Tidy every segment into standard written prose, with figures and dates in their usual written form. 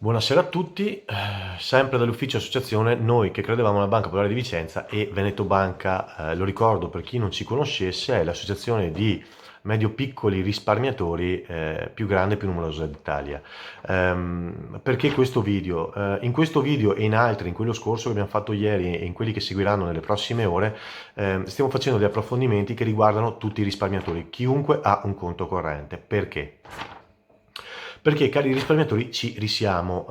Buonasera a tutti, sempre dall'ufficio associazione, noi che credevamo alla Banca Popolare di Vicenza e Veneto Banca, lo ricordo per chi non ci conoscesse, è l'associazione di medio-piccoli risparmiatori più grande e più numerosa d'Italia. Perché questo video? In questo video e in altri, in quello scorso che abbiamo fatto ieri e in quelli che seguiranno nelle prossime ore, stiamo facendo degli approfondimenti che riguardano tutti i risparmiatori, chiunque ha un conto corrente. Perché? Perché, cari risparmiatori, ci risiamo.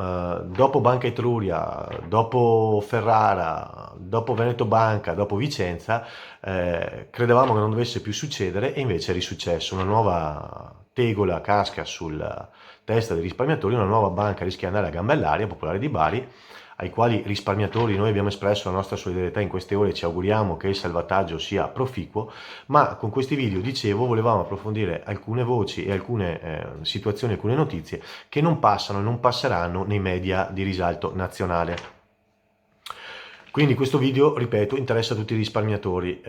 Dopo Banca Etruria, dopo Ferrara, dopo Veneto Banca, dopo Vicenza, credevamo che non dovesse più succedere e invece è risuccesso. Una nuova tegola casca sulla testa dei risparmiatori, una nuova banca rischia di andare a gambe all'aria, Popolare di Bari, ai quali risparmiatori noi abbiamo espresso la nostra solidarietà in queste ore e ci auguriamo che il salvataggio sia proficuo, ma con questi video, dicevo, volevamo approfondire alcune voci e alcune situazioni, alcune notizie che non passano e non passeranno nei media di risalto nazionale. Quindi questo video, ripeto, interessa a tutti i risparmiatori.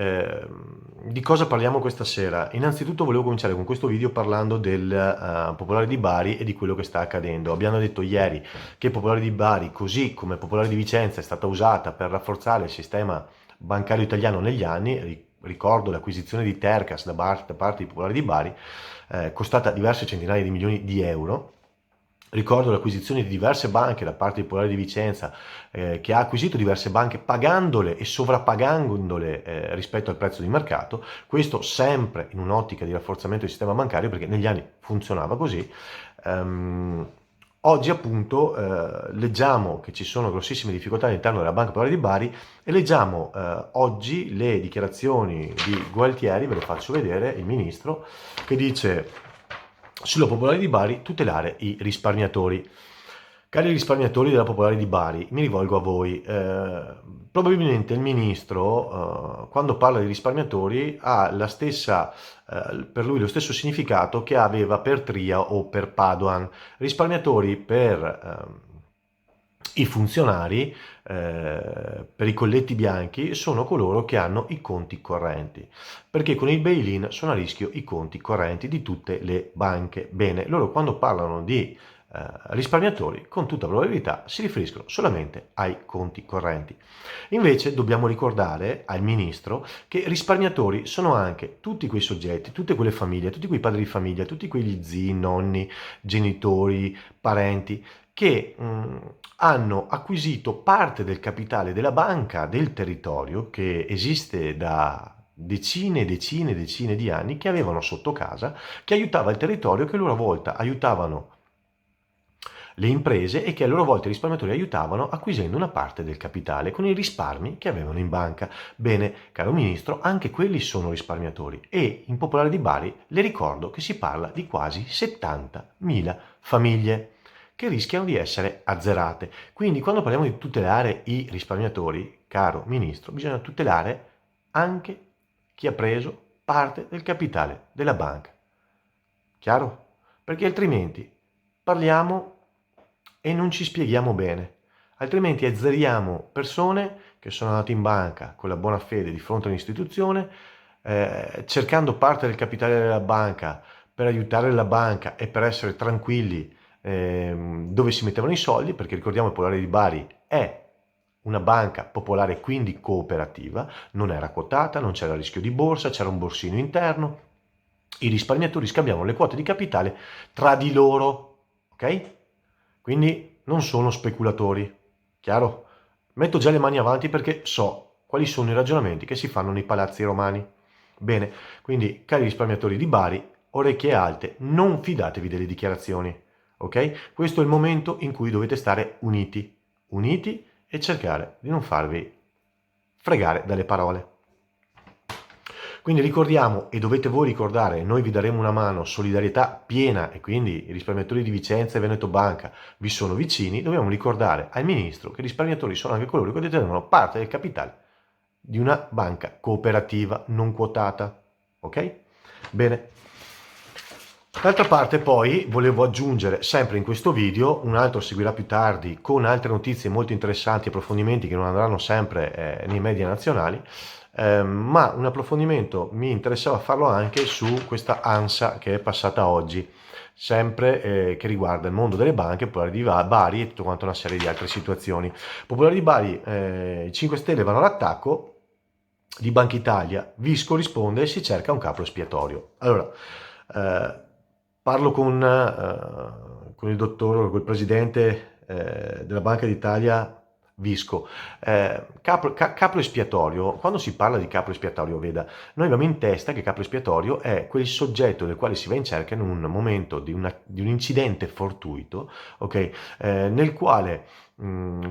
Di cosa parliamo questa sera? Innanzitutto volevo cominciare con questo video parlando del Popolare di Bari e di quello che sta accadendo. Abbiamo detto ieri che Popolare di Bari, così come Popolare di Vicenza, è stata usata per rafforzare il sistema bancario italiano negli anni. Ricordo l'acquisizione di Tercas da parte di Popolare di Bari, costata diverse centinaia di milioni di euro. Ricordo l'acquisizione di diverse banche da parte di Popolare di Vicenza, che ha acquisito diverse banche pagandole e sovrappagandole rispetto al prezzo di mercato, questo sempre in un'ottica di rafforzamento del sistema bancario perché negli anni funzionava così. Oggi appunto leggiamo che ci sono grossissime difficoltà all'interno della Banca Popolare di Bari e leggiamo oggi le dichiarazioni di Gualtieri, ve le faccio vedere, il ministro, che dice sulla Popolare di Bari tutelare i risparmiatori. Cari risparmiatori della Popolare di Bari, mi rivolgo a voi. Probabilmente il ministro, quando parla di risparmiatori, ha la stessa, per lui lo stesso significato che aveva per Tria o per Padoan. Risparmiatori per i funzionari, per i colletti bianchi, sono coloro che hanno i conti correnti, perché con il bail-in sono a rischio i conti correnti di tutte le banche. Bene, loro quando parlano di risparmiatori, con tutta probabilità si riferiscono solamente ai conti correnti. Invece dobbiamo ricordare al ministro che risparmiatori sono anche tutti quei soggetti, tutte quelle famiglie, tutti quei padri di famiglia, tutti quegli zii, nonni, genitori, parenti che hanno acquisito parte del capitale della banca del territorio che esiste da decine e decine e decine di anni, che avevano sotto casa, che aiutava il territorio, che a loro volta aiutavano le imprese e che a loro volta i risparmiatori aiutavano acquisendo una parte del capitale con i risparmi che avevano in banca. Bene, caro ministro, anche quelli sono risparmiatori e in Popolare di Bari le ricordo che si parla di quasi 70.000 famiglie che rischiano di essere azzerate. Quindi quando parliamo di tutelare i risparmiatori, caro ministro, bisogna tutelare anche chi ha preso parte del capitale della banca. Chiaro? Perché altrimenti parliamo e non ci spieghiamo bene. Altrimenti azzeriamo persone che sono andate in banca con la buona fede di fronte all'istituzione, cercando parte del capitale della banca per aiutare la banca e per essere tranquilli dove si mettevano i soldi, perché ricordiamo il Popolare di Bari è una banca popolare, quindi cooperativa, non era quotata, non c'era rischio di borsa, c'era un borsino interno, i risparmiatori scambiavano le quote di capitale tra di loro, ok? Quindi non sono speculatori, chiaro? Metto già le mani avanti perché so quali sono i ragionamenti che si fanno nei palazzi romani. Bene, quindi cari risparmiatori di Bari, orecchie alte, non fidatevi delle dichiarazioni, ok? Questo è il momento in cui dovete stare uniti, uniti e cercare di non farvi fregare dalle parole. Quindi ricordiamo, e dovete voi ricordare, noi vi daremo una mano, solidarietà piena, e quindi i risparmiatori di Vicenza e Veneto Banca vi sono vicini, dobbiamo ricordare al Ministro che i risparmiatori sono anche coloro che detengono parte del capitale di una banca cooperativa non quotata. Ok? Bene. D'altra parte poi volevo aggiungere sempre in questo video, un altro seguirà più tardi con altre notizie molto interessanti, approfondimenti che non andranno sempre nei media nazionali, ma un approfondimento mi interessava farlo anche su questa ANSA che è passata oggi. sempre che riguarda il mondo delle banche, Popolare di Bari e tutta quanta una serie di altre situazioni. Popolare di Bari, i 5 Stelle vanno all'attacco di Banca Italia, Visco risponde e si cerca un capro espiatorio. Allora, parlo con il dottore, con il presidente della Banca d'Italia, Visco. Capro espiatorio, quando si parla di capro espiatorio, veda, noi abbiamo in testa che capro espiatorio è quel soggetto del quale si va in cerca in un momento di un incidente fortuito, ok? Nel quale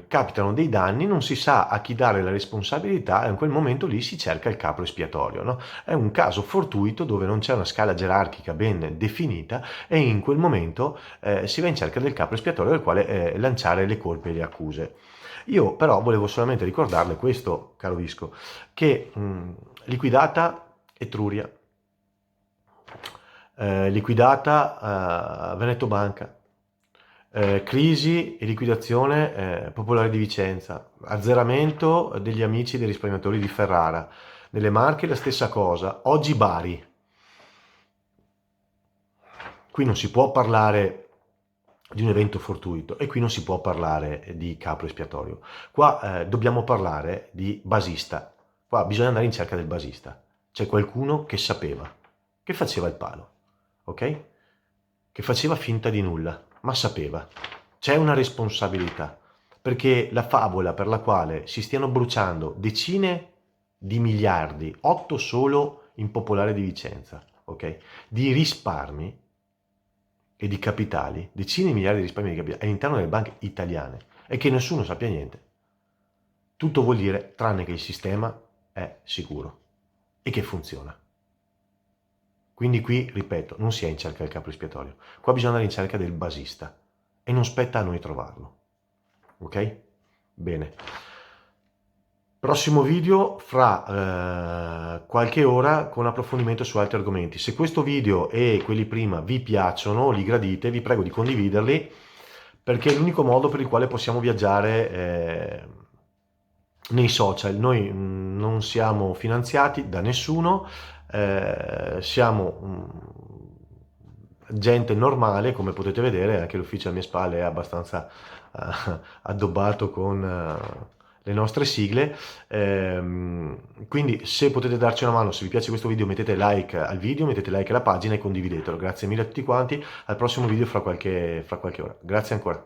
capitano dei danni, non si sa a chi dare la responsabilità e in quel momento lì si cerca il capro espiatorio, no? È un caso fortuito dove non c'è una scala gerarchica ben definita e in quel momento si va in cerca del capro espiatorio del quale lanciare le colpe e le accuse. Io però volevo solamente ricordarle questo, caro Visco, che liquidata Etruria, liquidata Veneto Banca, crisi e liquidazione Popolare di Vicenza, azzeramento degli amici dei risparmiatori di Ferrara, nelle Marche la stessa cosa, oggi Bari. Qui non si può parlare di un evento fortuito e qui non si può parlare di capro espiatorio. Qua dobbiamo parlare di basista. Qua bisogna andare in cerca del basista. C'è qualcuno che sapeva, che faceva il palo, ok? Che faceva finta di nulla, ma sapeva. C'è una responsabilità, perché la favola per la quale si stiano bruciando decine di miliardi, 8 solo in Popolare di Vicenza, ok? Di risparmi e di capitali, decine di miliardi di risparmi di capitali all'interno delle banche italiane e che nessuno sappia niente. Tutto vuol dire tranne che il sistema è sicuro e che funziona. Quindi qui, ripeto, non si è in cerca del capro espiatorio, qua bisogna andare in cerca del basista e non spetta a noi trovarlo. Ok? Bene. Prossimo video fra qualche ora con approfondimento su altri argomenti. Se questo video e quelli prima vi piacciono, li gradite, vi prego di condividerli perché è l'unico modo per il quale possiamo viaggiare nei social. Noi non siamo finanziati da nessuno, siamo gente normale, come potete vedere, anche l'ufficio alle mie spalle è abbastanza addobbato con le nostre sigle, quindi se potete darci una mano, se vi piace questo video mettete like al video, mettete like alla pagina e condividetelo. Grazie mille a tutti quanti, al prossimo video fra qualche ora. Grazie ancora.